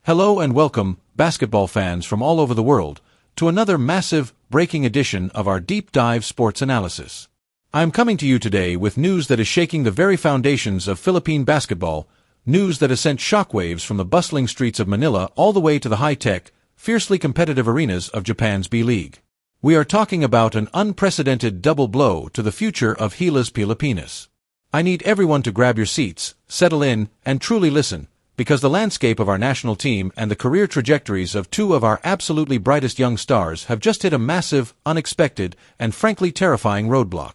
Hello and welcome, basketball fans from all over the world, to another massive, breaking edition of our deep dive sports analysis. I am coming to you today with news that is shaking the very foundations of Philippine basketball, news that has sent shockwaves from the bustling streets of Manila all the way to the high-tech, fiercely competitive arenas of Japan's B-League. We are talking about an unprecedented double blow to the future of Gilas Pilipinas. I need everyone to grab your seats, settle in, and truly listen, because the landscape of our national team and the career trajectories of two of our absolutely brightest young stars have just hit a massive, unexpected, and frankly terrifying roadblock.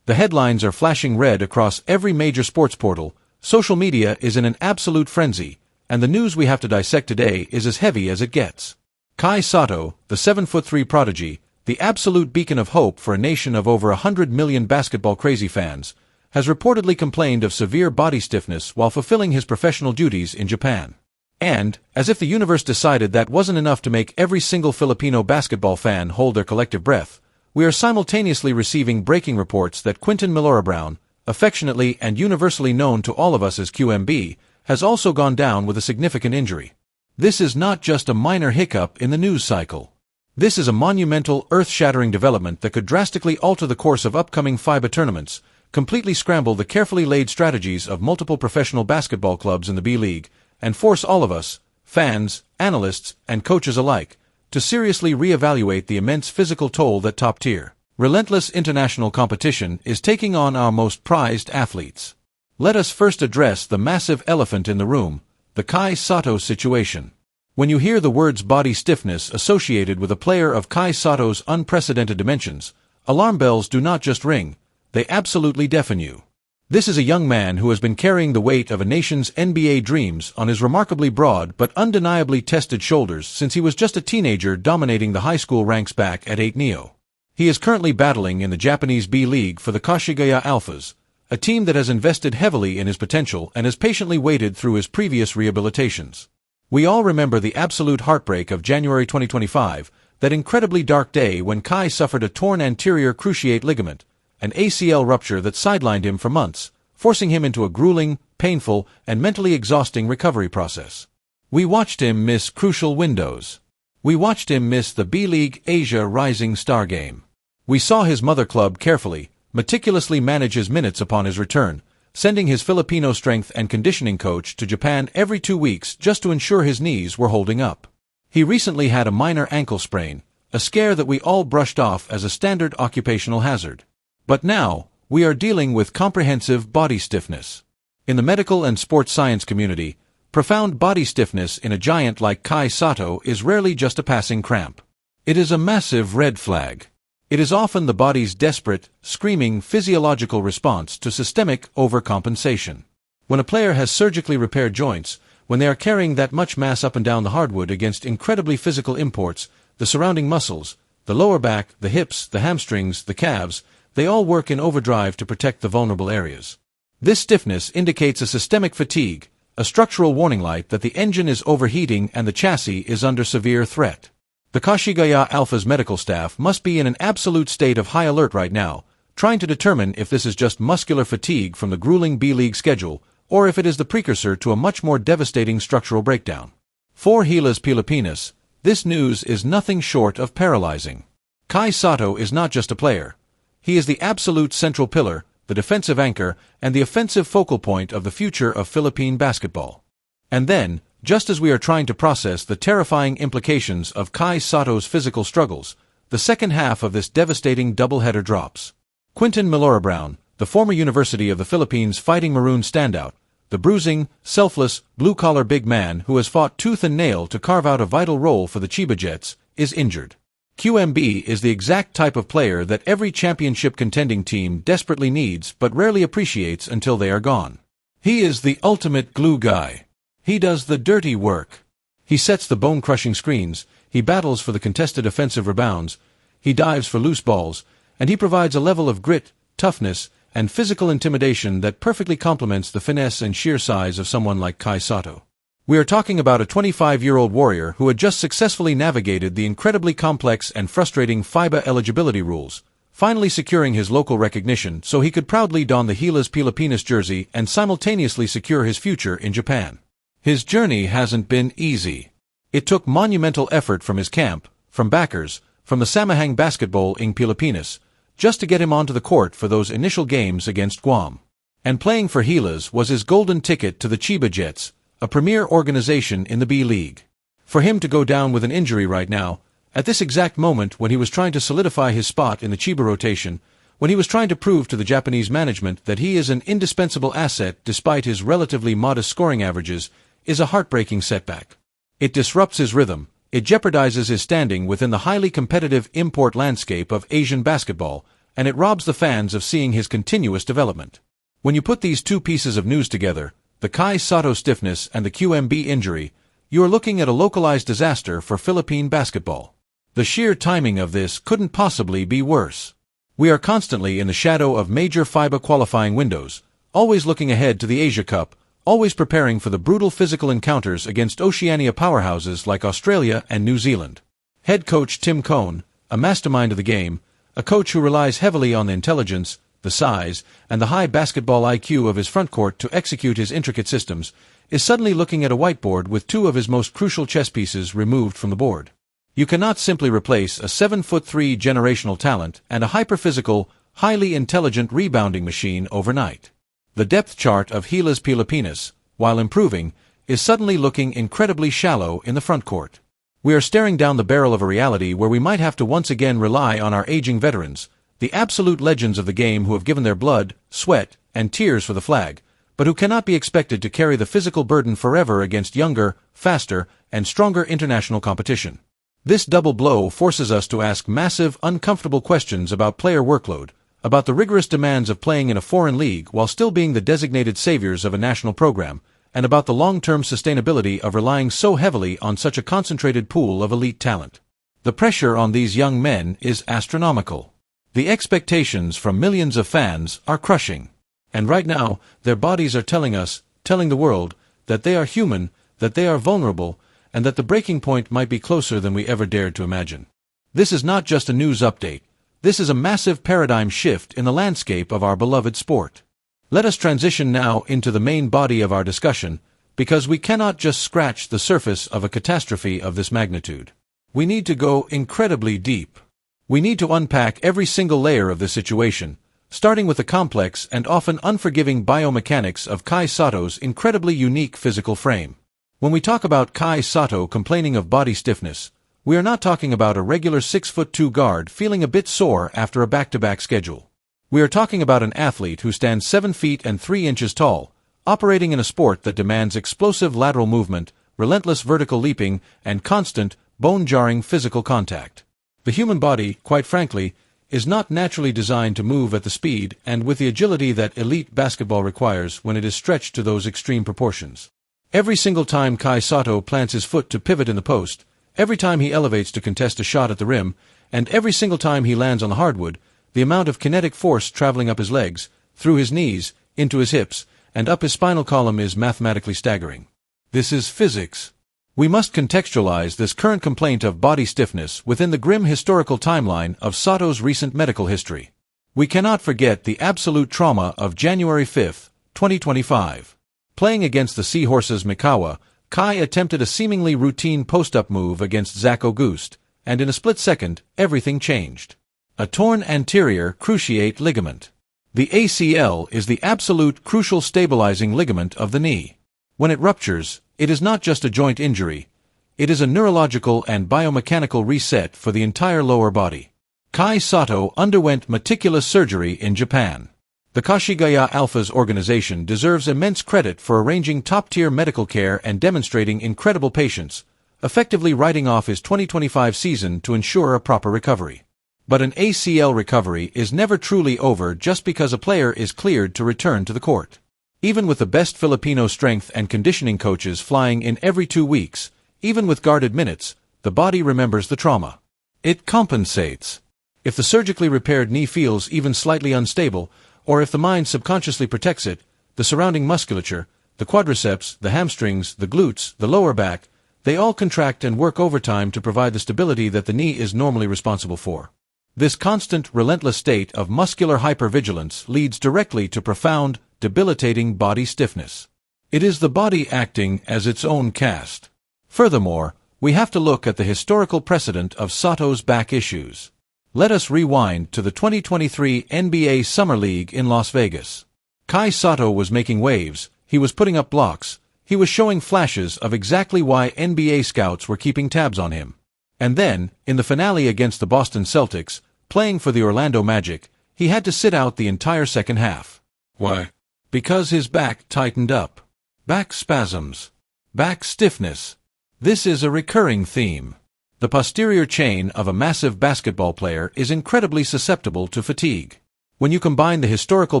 The headlines are flashing red across every major sports portal, social media is in an absolute frenzy, and the news we have to dissect today is as heavy as it gets. Kai Sotto, the 7'3" prodigy, the absolute beacon of hope for a nation of over 100 million basketball-crazy fans, has reportedly complained of severe body stiffness while fulfilling his professional duties in Japan. And, as if the universe decided that wasn't enough to make every single Filipino basketball fan hold their collective breath, we are simultaneously receiving breaking reports that Quinton Milorabrown, affectionately and universally known to all of us as QMB, has also gone down with a significant injury. This is not just a minor hiccup in the news cycle. This is a monumental, earth-shattering development that could drastically alter the course of upcoming FIBA tournaments, completely scramble the carefully laid strategies of multiple professional basketball clubs in the B-League, and force all of us, fans, analysts, and coaches alike, to seriously re-evaluate the immense physical toll that top-tier, relentless international competition is taking on our most prized athletes. Let us first address the massive elephant in the room, the Kai Sotto situation. When you hear the words body stiffness associated with a player of Kai Sotto's unprecedented dimensions, alarm bells do not just ring, they absolutely deafen you. This is a young man who has been carrying the weight of a nation's NBA dreams on his remarkably broad but undeniably tested shoulders since he was just a teenager dominating the high school ranks back at 8 Neo. He is currently battling in the Japanese B-League for the Kashigaya Alphas, a team that has invested heavily in his potential and has patiently waited through his previous rehabilitations. We all remember the absolute heartbreak of January 2025, that incredibly dark day when Kai suffered a torn anterior cruciate ligament, an ACL rupture that sidelined him for months, forcing him into a grueling, painful, and mentally exhausting recovery process. We watched him miss crucial windows. We watched him miss the B-League Asia Rising Star game. We saw his mother club carefully, meticulously manage his minutes upon his return, sending his Filipino strength and conditioning coach to Japan every 2 weeks just to ensure his knees were holding up. He recently had a minor ankle sprain, a scare that we all brushed off as a standard occupational hazard. But now, we are dealing with comprehensive body stiffness. In the medical and sports science community, profound body stiffness in a giant like Kai Sotto is rarely just a passing cramp. It is a massive red flag. It is often the body's desperate, screaming physiological response to systemic overcompensation. When a player has surgically repaired joints, when they are carrying that much mass up and down the hardwood against incredibly physical imports, the surrounding muscles, the lower back, the hips, the hamstrings, the calves, they all work in overdrive to protect the vulnerable areas. This stiffness indicates a systemic fatigue, a structural warning light that the engine is overheating and the chassis is under severe threat. The Kashigaya Alpha's medical staff must be in an absolute state of high alert right now, trying to determine if this is just muscular fatigue from the grueling B-League schedule, or if it is the precursor to a much more devastating structural breakdown. For Gilas Pilipinas, this news is nothing short of paralyzing. Kai Sotto is not just a player. He is the absolute central pillar, the defensive anchor, and the offensive focal point of the future of Philippine basketball. And then, just as we are trying to process the terrifying implications of Kai Sotto's physical struggles, the second half of this devastating doubleheader drops. Quinton Milorabrown, the former University of the Philippines Fighting Maroon standout, the bruising, selfless, blue-collar big man who has fought tooth and nail to carve out a vital role for the Chiba Jets, is injured. QMB is the exact type of player that every championship contending team desperately needs but rarely appreciates until they are gone. He is the ultimate glue guy. He does the dirty work. He sets the bone-crushing screens, he battles for the contested offensive rebounds, he dives for loose balls, and he provides a level of grit, toughness, and physical intimidation that perfectly complements the finesse and sheer size of someone like Kai Sotto. We are talking about a 25-year-old warrior who had just successfully navigated the incredibly complex and frustrating FIBA eligibility rules, finally securing his local recognition so he could proudly don the Gilas Pilipinas jersey and simultaneously secure his future in Japan. His journey hasn't been easy. It took monumental effort from his camp, from backers, from the Samahang Basketball ng Pilipinas, just to get him onto the court for those initial games against Guam. And playing for Gilas was his golden ticket to the Chiba Jets, a premier organization in the B-League. For him to go down with an injury right now, at this exact moment when he was trying to solidify his spot in the Chiba rotation, when he was trying to prove to the Japanese management that he is an indispensable asset despite his relatively modest scoring averages, is a heartbreaking setback. It disrupts his rhythm, it jeopardizes his standing within the highly competitive import landscape of Asian basketball, and it robs the fans of seeing his continuous development. When you put these two pieces of news together, the Kai Sotto stiffness and the QMB injury, you are looking at a localized disaster for Philippine basketball. The sheer timing of this couldn't possibly be worse. We are constantly in the shadow of major FIBA qualifying windows, always looking ahead to the Asia Cup, always preparing for the brutal physical encounters against Oceania powerhouses like Australia and New Zealand. Head coach Tim Cohn, a mastermind of the game, a coach who relies heavily on the intelligence, the size, and the high basketball IQ of his frontcourt to execute his intricate systems, is suddenly looking at a whiteboard with two of his most crucial chess pieces removed from the board. You cannot simply replace a 7'3" generational talent and a hyper-physical, highly intelligent rebounding machine overnight. The depth chart of Gilas Pilipinas, while improving, is suddenly looking incredibly shallow in the frontcourt. We are staring down the barrel of a reality where we might have to once again rely on our aging veterans, the absolute legends of the game who have given their blood, sweat, and tears for the flag, but who cannot be expected to carry the physical burden forever against younger, faster, and stronger international competition. This double blow forces us to ask massive, uncomfortable questions about player workload, about the rigorous demands of playing in a foreign league while still being the designated saviors of a national program, and about the long-term sustainability of relying so heavily on such a concentrated pool of elite talent. The pressure on these young men is astronomical. The expectations from millions of fans are crushing. And right now, their bodies are telling the world, that they are human, that they are vulnerable, and that the breaking point might be closer than we ever dared to imagine. This is not just a news update. This is a massive paradigm shift in the landscape of our beloved sport. Let us transition now into the main body of our discussion, because we cannot just scratch the surface of a catastrophe of this magnitude. We need to go incredibly deep. We need to unpack every single layer of the situation, starting with the complex and often unforgiving biomechanics of Kai Sotto's incredibly unique physical frame. When we talk about Kai Sotto complaining of body stiffness, we are not talking about a regular 6'2" guard feeling a bit sore after a back-to-back schedule. We are talking about an athlete who stands 7 feet and 3 inches tall, operating in a sport that demands explosive lateral movement, relentless vertical leaping, and constant, bone-jarring physical contact. The human body, quite frankly, is not naturally designed to move at the speed and with the agility that elite basketball requires when it is stretched to those extreme proportions. Every single time Kai Sotto plants his foot to pivot in the post, every time he elevates to contest a shot at the rim, and every single time he lands on the hardwood, the amount of kinetic force traveling up his legs, through his knees, into his hips, and up his spinal column is mathematically staggering. This is physics. We must contextualize this current complaint of body stiffness within the grim historical timeline of Sotto's recent medical history. We cannot forget the absolute trauma of January 5, 2025. Playing against the Seahorses Mikawa, Kai attempted a seemingly routine post-up move against Zach Auguste, and in a split second, everything changed. A torn anterior cruciate ligament. The ACL is the absolute crucial stabilizing ligament of the knee. When it ruptures, it is not just a joint injury, it is a neurological and biomechanical reset for the entire lower body. Kai Sotto underwent meticulous surgery in Japan. The Kashigaya Alphas organization deserves immense credit for arranging top-tier medical care and demonstrating incredible patience, effectively writing off his 2025 season to ensure a proper recovery. But an ACL recovery is never truly over just because a player is cleared to return to the court. Even with the best Filipino strength and conditioning coaches flying in every 2 weeks, even with guarded minutes, the body remembers the trauma. It compensates. If the surgically repaired knee feels even slightly unstable, or if the mind subconsciously protects it, the surrounding musculature, the quadriceps, the hamstrings, the glutes, the lower back, they all contract and work overtime to provide the stability that the knee is normally responsible for. This constant, relentless state of muscular hypervigilance leads directly to profound, debilitating body stiffness. It is the body acting as its own cast. Furthermore, we have to look at the historical precedent of Sotto's back issues. Let us rewind to the 2023 NBA Summer League in Las Vegas. Kai Sotto was making waves, he was putting up blocks, he was showing flashes of exactly why NBA scouts were keeping tabs on him. And then, in the finale against the Boston Celtics, playing for the Orlando Magic, he had to sit out the entire second half. Why? Because his back tightened up. Back spasms. Back stiffness. This is a recurring theme. The posterior chain of a massive basketball player is incredibly susceptible to fatigue. When you combine the historical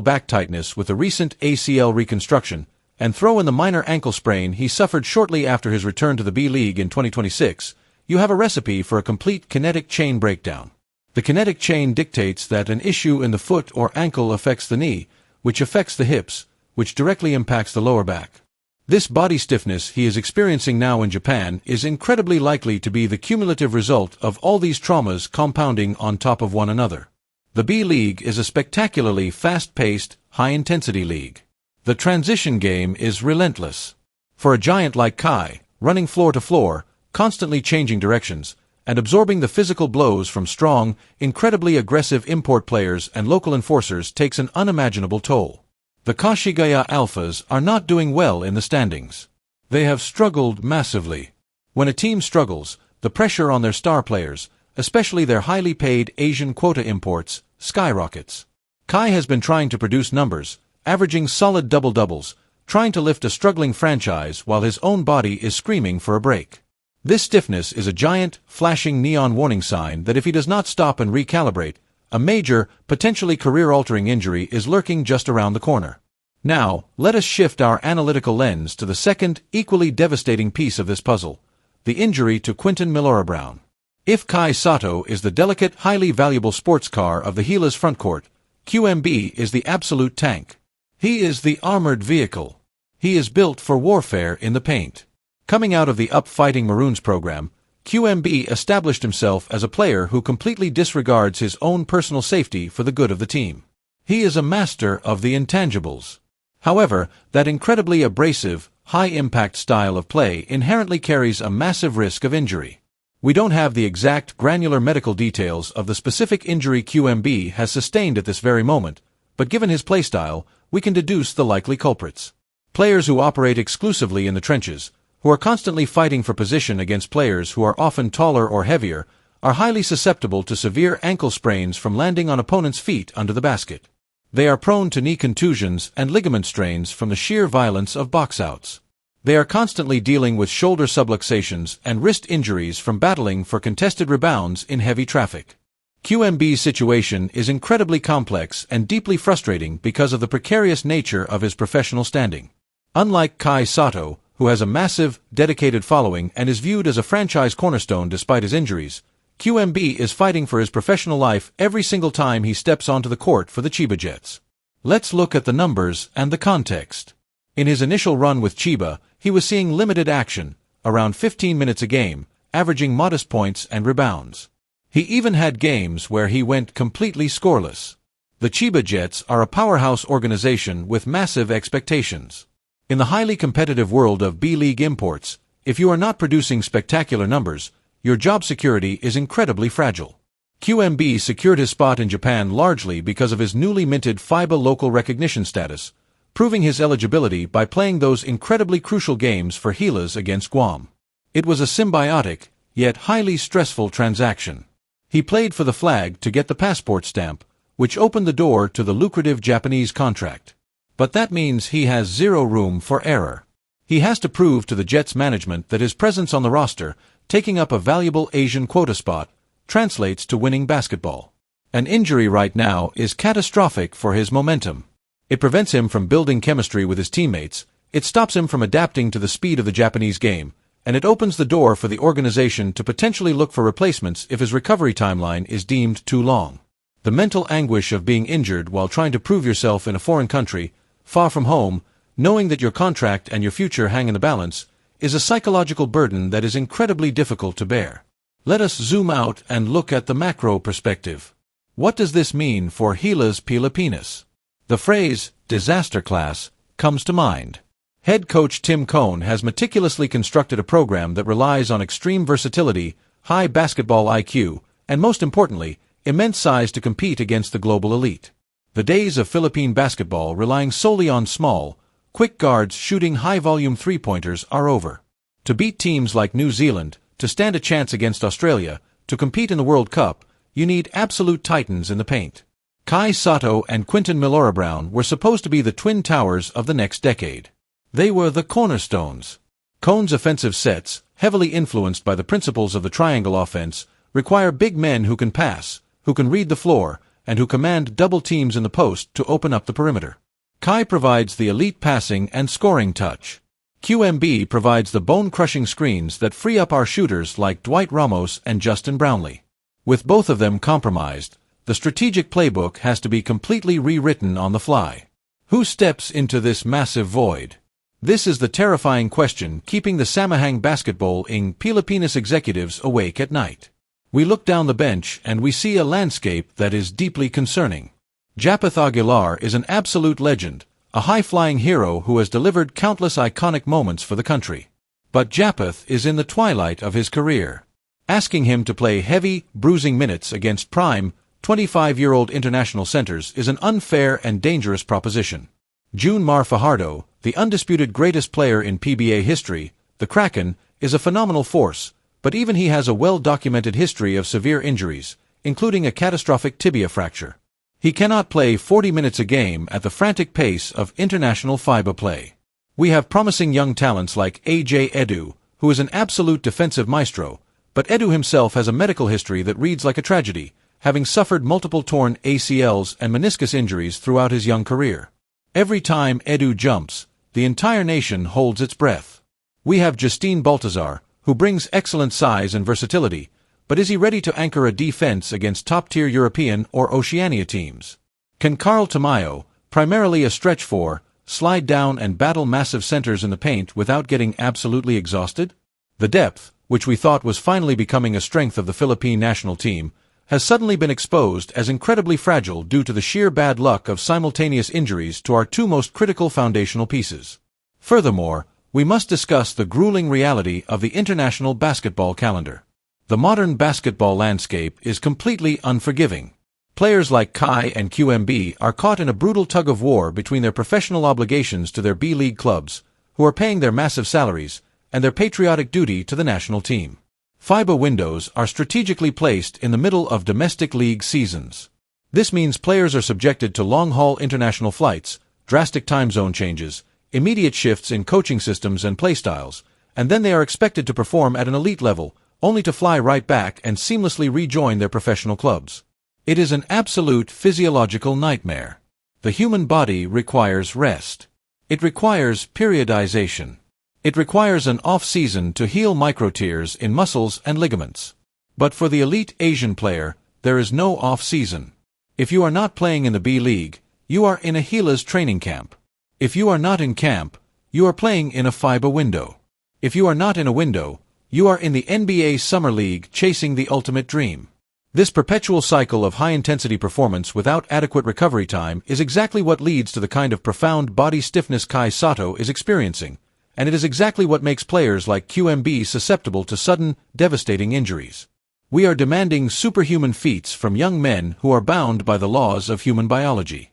back tightness with the recent ACL reconstruction, and throw in the minor ankle sprain he suffered shortly after his return to the B-League in 2026, you have a recipe for a complete kinetic chain breakdown. The kinetic chain dictates that an issue in the foot or ankle affects the knee, which affects the hips, which directly impacts the lower back. This body stiffness he is experiencing now in Japan is incredibly likely to be the cumulative result of all these traumas compounding on top of one another. The B-League is a spectacularly fast-paced, high-intensity league. The transition game is relentless. For a giant like Kai, running floor to floor, constantly changing directions, and absorbing the physical blows from strong, incredibly aggressive import players and local enforcers takes an unimaginable toll. The Kashigaya Alphas are not doing well in the standings. They have struggled massively. When a team struggles, the pressure on their star players, especially their highly paid Asian quota imports, skyrockets. Kai has been trying to produce numbers, averaging solid double-doubles, trying to lift a struggling franchise while his own body is screaming for a break. This stiffness is a giant, flashing neon warning sign that if he does not stop and recalibrate, a major, potentially career-altering injury is lurking just around the corner. Now, let us shift our analytical lens to the second, equally devastating piece of this puzzle, the injury to Quinton Milora-Brown. If Kai Sotto is the delicate, highly valuable sports car of the Gila's frontcourt, QMB is the absolute tank. He is the armored vehicle. He is built for warfare in the paint. Coming out of the Up Fighting Maroons program, QMB established himself as a player who completely disregards his own personal safety for the good of the team. He is a master of the intangibles. However, that incredibly abrasive, high-impact style of play inherently carries a massive risk of injury. We don't have the exact granular medical details of the specific injury QMB has sustained at this very moment, but given his playstyle, we can deduce the likely culprits. Players who operate exclusively in the trenches, who are constantly fighting for position against players who are often taller or heavier, are highly susceptible to severe ankle sprains from landing on opponents' feet under the basket. They are prone to knee contusions and ligament strains from the sheer violence of box-outs. They are constantly dealing with shoulder subluxations and wrist injuries from battling for contested rebounds in heavy traffic. QMB's situation is incredibly complex and deeply frustrating because of the precarious nature of his professional standing. Unlike Kai Sotto, who has a massive, dedicated following and is viewed as a franchise cornerstone despite his injuries, QMB is fighting for his professional life every single time he steps onto the court for the Chiba Jets. Let's look at the numbers and the context. In his initial run with Chiba, he was seeing limited action, around 15 minutes a game, averaging modest points and rebounds. He even had games where he went completely scoreless. The Chiba Jets are a powerhouse organization with massive expectations. In the highly competitive world of B-League imports, if you are not producing spectacular numbers, your job security is incredibly fragile. QMB secured his spot in Japan largely because of his newly minted FIBA local recognition status, proving his eligibility by playing those incredibly crucial games for Gilas against Guam. It was a symbiotic, yet highly stressful transaction. He played for the flag to get the passport stamp, which opened the door to the lucrative Japanese contract. But that means he has zero room for error. He has to prove to the Jets management that his presence on the roster, taking up a valuable Asian quota spot, translates to winning basketball. An injury right now is catastrophic for his momentum. It prevents him from building chemistry with his teammates, it stops him from adapting to the speed of the Japanese game, and it opens the door for the organization to potentially look for replacements if his recovery timeline is deemed too long. The mental anguish of being injured while trying to prove yourself in a foreign country, far from home, knowing that your contract and your future hang in the balance, is a psychological burden that is incredibly difficult to bear. Let us zoom out and look at the macro perspective. What does this mean for Gilas Pilipinas? The phrase, disaster class, comes to mind. Head coach Tim Cohn has meticulously constructed a program that relies on extreme versatility, high basketball IQ, and most importantly, immense size to compete against the global elite. The days of Philippine basketball relying solely on small, quick guards shooting high-volume three-pointers are over. To beat teams like New Zealand, to stand a chance against Australia, to compete in the World Cup, you need absolute titans in the paint. Kai Sotto and Quinton Milora-Brown were supposed to be the twin towers of the next decade. They were the cornerstones. Cohn's offensive sets, heavily influenced by the principles of the triangle offense, require big men who can pass, who can read the floor, and who command double teams in the post to open up the perimeter. Kai provides the elite passing and scoring touch. QMB provides the bone-crushing screens that free up our shooters like Dwight Ramos and Justin Brownlee. With both of them compromised, the strategic playbook has to be completely rewritten on the fly. Who steps into this massive void? This is the terrifying question keeping the Samahang basketball-ing Pilipinas executives awake at night. We look down the bench and we see a landscape that is deeply concerning. Japeth Aguilar is an absolute legend, a high-flying hero who has delivered countless iconic moments for the country. But Japeth is in the twilight of his career. Asking him to play heavy, bruising minutes against prime, 25-year-old international centers is an unfair and dangerous proposition. June Mar Fajardo, the undisputed greatest player in PBA history, the Kraken, is a phenomenal force, but even he has a well-documented history of severe injuries, including a catastrophic tibia fracture. He cannot play 40 minutes a game at the frantic pace of international FIBA play. We have promising young talents like AJ Edu, who is an absolute defensive maestro, but Edu himself has a medical history that reads like a tragedy, having suffered multiple torn ACLs and meniscus injuries throughout his young career. Every time Edu jumps, the entire nation holds its breath. We have Justine Baltazar, who brings excellent size and versatility, but is he ready to anchor a defense against top-tier European or Oceania teams? Can Carl Tamayo, primarily a stretch four, slide down and battle massive centers in the paint without getting absolutely exhausted? The depth, which we thought was finally becoming a strength of the Philippine national team, has suddenly been exposed as incredibly fragile due to the sheer bad luck of simultaneous injuries to our two most critical foundational pieces. Furthermore, we must discuss the grueling reality of the international basketball calendar. The modern basketball landscape is completely unforgiving. Players like Kai and QMB are caught in a brutal tug-of-war between their professional obligations to their B-League clubs, who are paying their massive salaries, and their patriotic duty to the national team. FIBA windows are strategically placed in the middle of domestic league seasons. This means players are subjected to long-haul international flights, drastic time zone changes, immediate shifts in coaching systems and playstyles, and then they are expected to perform at an elite level, only to fly right back and seamlessly rejoin their professional clubs. It is an absolute physiological nightmare. The human body requires rest. It requires periodization. It requires an off-season to heal microtears in muscles and ligaments. But for the elite Asian player, there is no off-season. If you are not playing in the B-League, you are in a Gila's training camp. If you are not in camp, you are playing in a FIBA window. If you are not in a window, you are in the NBA Summer League chasing the ultimate dream. This perpetual cycle of high-intensity performance without adequate recovery time is exactly what leads to the kind of profound body stiffness Kai Sotto is experiencing, and it is exactly what makes players like QMB susceptible to sudden, devastating injuries. We are demanding superhuman feats from young men who are bound by the laws of human biology.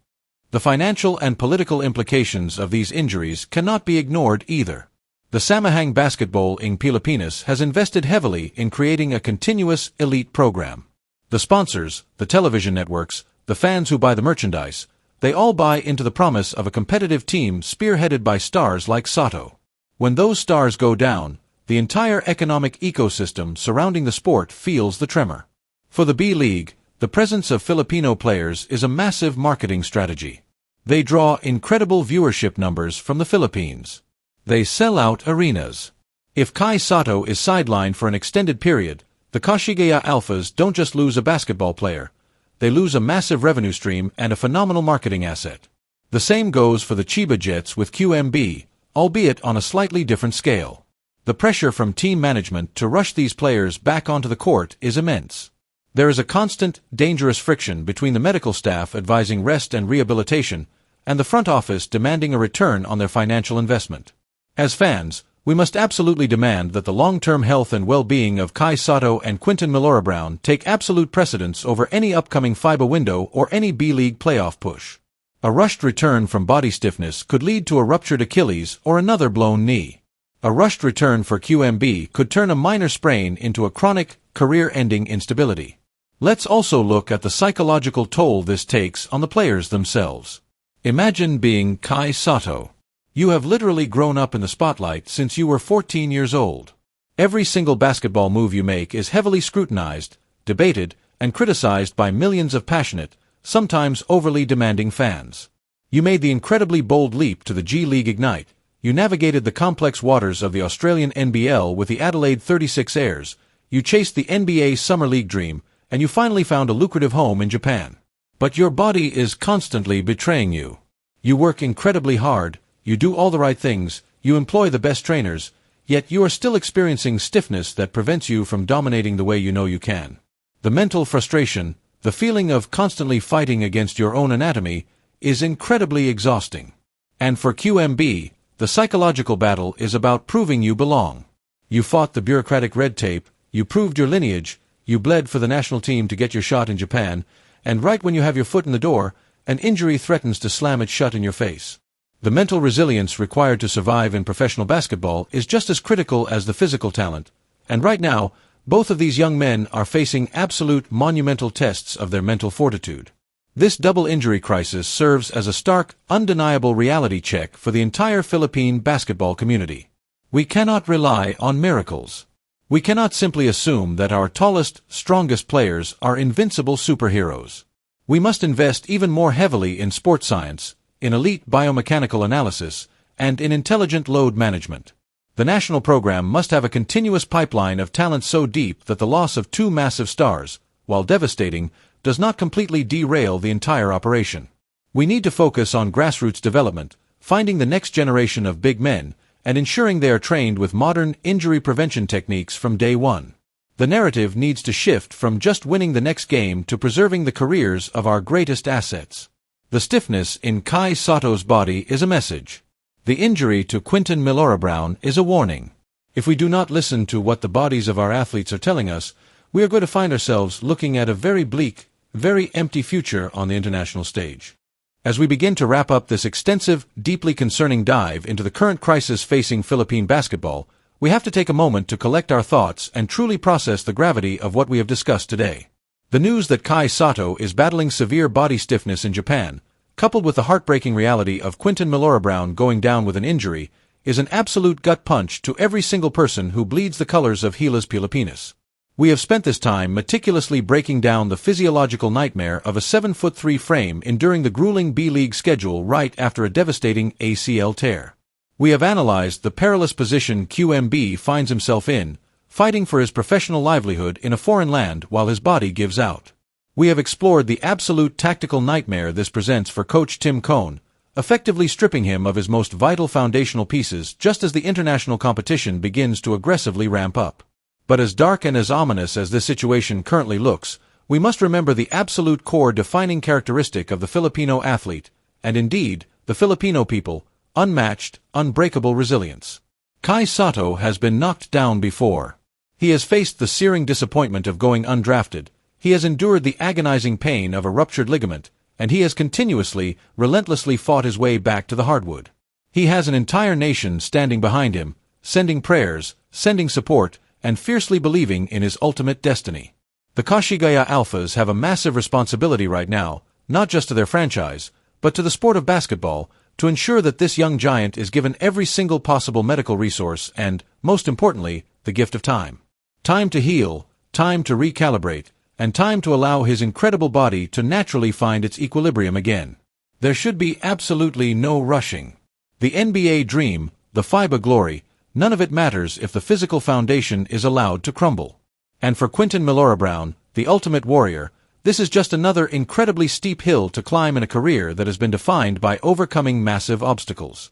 The financial and political implications of these injuries cannot be ignored either. The Samahang basketball-ing Pilipinas has invested heavily in creating a continuous, elite program. The sponsors, the television networks, the fans who buy the merchandise, they all buy into the promise of a competitive team spearheaded by stars like Sotto. When those stars go down, the entire economic ecosystem surrounding the sport feels the tremor. For the B-League, the presence of Filipino players is a massive marketing strategy. They draw incredible viewership numbers from the Philippines. They sell out arenas. If Kai Sotto is sidelined for an extended period, the Kashigaya Alphas don't just lose a basketball player, they lose a massive revenue stream and a phenomenal marketing asset. The same goes for the Chiba Jets with QMB, albeit on a slightly different scale. The pressure from team management to rush these players back onto the court is immense. There is a constant, dangerous friction between the medical staff advising rest and rehabilitation and the front office demanding a return on their financial investment. As fans, we must absolutely demand that the long-term health and well-being of Kai Sotto and Quinton Milora-Brown take absolute precedence over any upcoming FIBA window or any B-League playoff push. A rushed return from body stiffness could lead to a ruptured Achilles or another blown knee. A rushed return for QMB could turn a minor sprain into a chronic, career-ending instability. Let's also look at the psychological toll this takes on the players themselves. Imagine being Kai Sotto. You have literally grown up in the spotlight since you were 14 years old. Every single basketball move you make is heavily scrutinized, debated, and criticized by millions of passionate, sometimes overly demanding fans. You made the incredibly bold leap to the G League Ignite. You navigated the complex waters of the Australian NBL with the Adelaide 36ers. You chased the NBA Summer League dream, and you finally found a lucrative home in Japan. But your body is constantly betraying you. You work incredibly hard, you do all the right things, you employ the best trainers, yet you are still experiencing stiffness that prevents you from dominating the way you know you can. The mental frustration, the feeling of constantly fighting against your own anatomy, is incredibly exhausting. And for QMB, the psychological battle is about proving you belong. You fought the bureaucratic red tape, you proved your lineage, you bled for the national team to get your shot in Japan, and right when you have your foot in the door, an injury threatens to slam it shut in your face. The mental resilience required to survive in professional basketball is just as critical as the physical talent, and right now, both of these young men are facing absolute monumental tests of their mental fortitude. This double injury crisis serves as a stark, undeniable reality check for the entire Philippine basketball community. We cannot rely on miracles. We cannot simply assume that our tallest, strongest players are invincible superheroes. We must invest even more heavily in sports science, in elite biomechanical analysis, and in intelligent load management. The national program must have a continuous pipeline of talent so deep that the loss of two massive stars, while devastating, does not completely derail the entire operation. We need to focus on grassroots development, finding the next generation of big men, and ensuring they are trained with modern injury prevention techniques from day one. The narrative needs to shift from just winning the next game to preserving the careers of our greatest assets. The stiffness in Kai Sotto's body is a message. The injury to Quinton Milora-Brown is a warning. If we do not listen to what the bodies of our athletes are telling us, we are going to find ourselves looking at a very bleak, very empty future on the international stage. As we begin to wrap up this extensive, deeply concerning dive into the current crisis facing Philippine basketball, we have to take a moment to collect our thoughts and truly process the gravity of what we have discussed today. The news that Kai Sotto is battling severe body stiffness in Japan, coupled with the heartbreaking reality of Quinton Milora-Brown going down with an injury, is an absolute gut punch to every single person who bleeds the colors of Gilas Pilipinas. We have spent this time meticulously breaking down the physiological nightmare of a 7'3" frame enduring the grueling B-League schedule right after a devastating ACL tear. We have analyzed the perilous position QMB finds himself in, fighting for his professional livelihood in a foreign land while his body gives out. We have explored the absolute tactical nightmare this presents for coach Tim Cohn, effectively stripping him of his most vital foundational pieces just as the international competition begins to aggressively ramp up. But as dark and as ominous as this situation currently looks, we must remember the absolute core defining characteristic of the Filipino athlete, and indeed, the Filipino people: unmatched, unbreakable resilience. Kai Sotto has been knocked down before. He has faced the searing disappointment of going undrafted, he has endured the agonizing pain of a ruptured ligament, and he has continuously, relentlessly fought his way back to the hardwood. He has an entire nation standing behind him, sending prayers, sending support, and fiercely believing in his ultimate destiny. The Kashigaya Alphas have a massive responsibility right now, not just to their franchise, but to the sport of basketball, to ensure that this young giant is given every single possible medical resource and, most importantly, the gift of time. Time to heal, time to recalibrate, and time to allow his incredible body to naturally find its equilibrium again. There should be absolutely no rushing. The NBA dream, the FIBA glory, none of it matters if the physical foundation is allowed to crumble. And for Quinton Milora-Brown, the ultimate warrior, this is just another incredibly steep hill to climb in a career that has been defined by overcoming massive obstacles.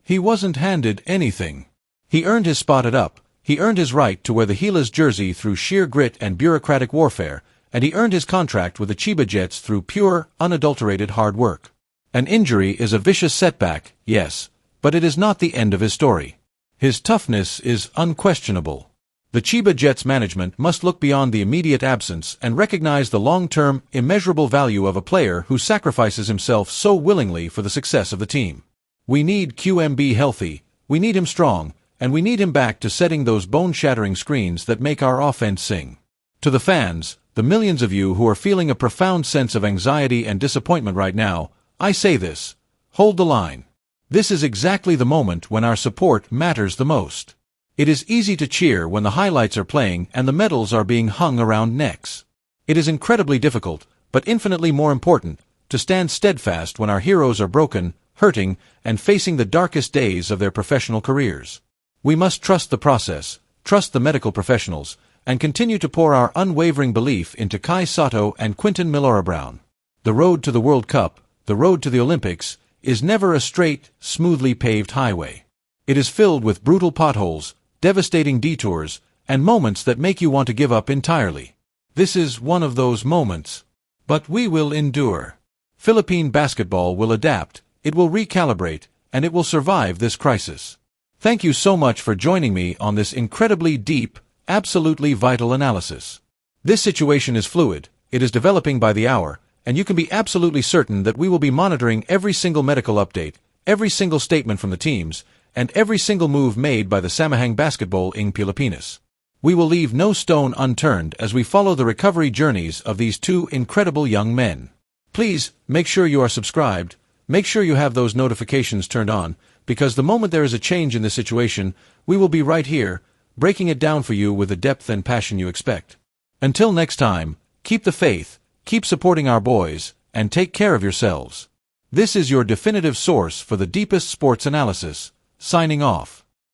He wasn't handed anything. He earned his spot at UP. He earned his right to wear the Gilas jersey through sheer grit and bureaucratic warfare, and he earned his contract with the Chiba Jets through pure, unadulterated hard work. An injury is a vicious setback, yes, but it is not the end of his story. His toughness is unquestionable. The Chiba Jets management must look beyond the immediate absence and recognize the long-term, immeasurable value of a player who sacrifices himself so willingly for the success of the team. We need QMB healthy, we need him strong, and we need him back to setting those bone-shattering screens that make our offense sing. To the fans, the millions of you who are feeling a profound sense of anxiety and disappointment right now, I say this: hold the line. This is exactly the moment when our support matters the most. It is easy to cheer when the highlights are playing and the medals are being hung around necks. It is incredibly difficult, but infinitely more important, to stand steadfast when our heroes are broken, hurting, and facing the darkest days of their professional careers. We must trust the process, trust the medical professionals, and continue to pour our unwavering belief into Kai Sotto and Quinton Milora-Brown. The road to the World Cup, the road to the Olympics, is never a straight, smoothly paved highway. It is filled with brutal potholes, devastating detours, and moments that make you want to give up entirely. This is one of those moments. But we will endure. Philippine basketball will adapt, it will recalibrate, and it will survive this crisis. Thank you so much for joining me on this incredibly deep, absolutely vital analysis. This situation is fluid, it is developing by the hour, and you can be absolutely certain that we will be monitoring every single medical update, every single statement from the teams, and every single move made by the Samahang Basketball ng Pilipinas. We will leave no stone unturned as we follow the recovery journeys of these two incredible young men. Please, make sure you are subscribed, make sure you have those notifications turned on, because the moment there is a change in the situation, we will be right here, breaking it down for you with the depth and passion you expect. Until next time, keep the faith, keep supporting our boys, and take care of yourselves. This is your definitive source for the deepest sports analysis. Signing off.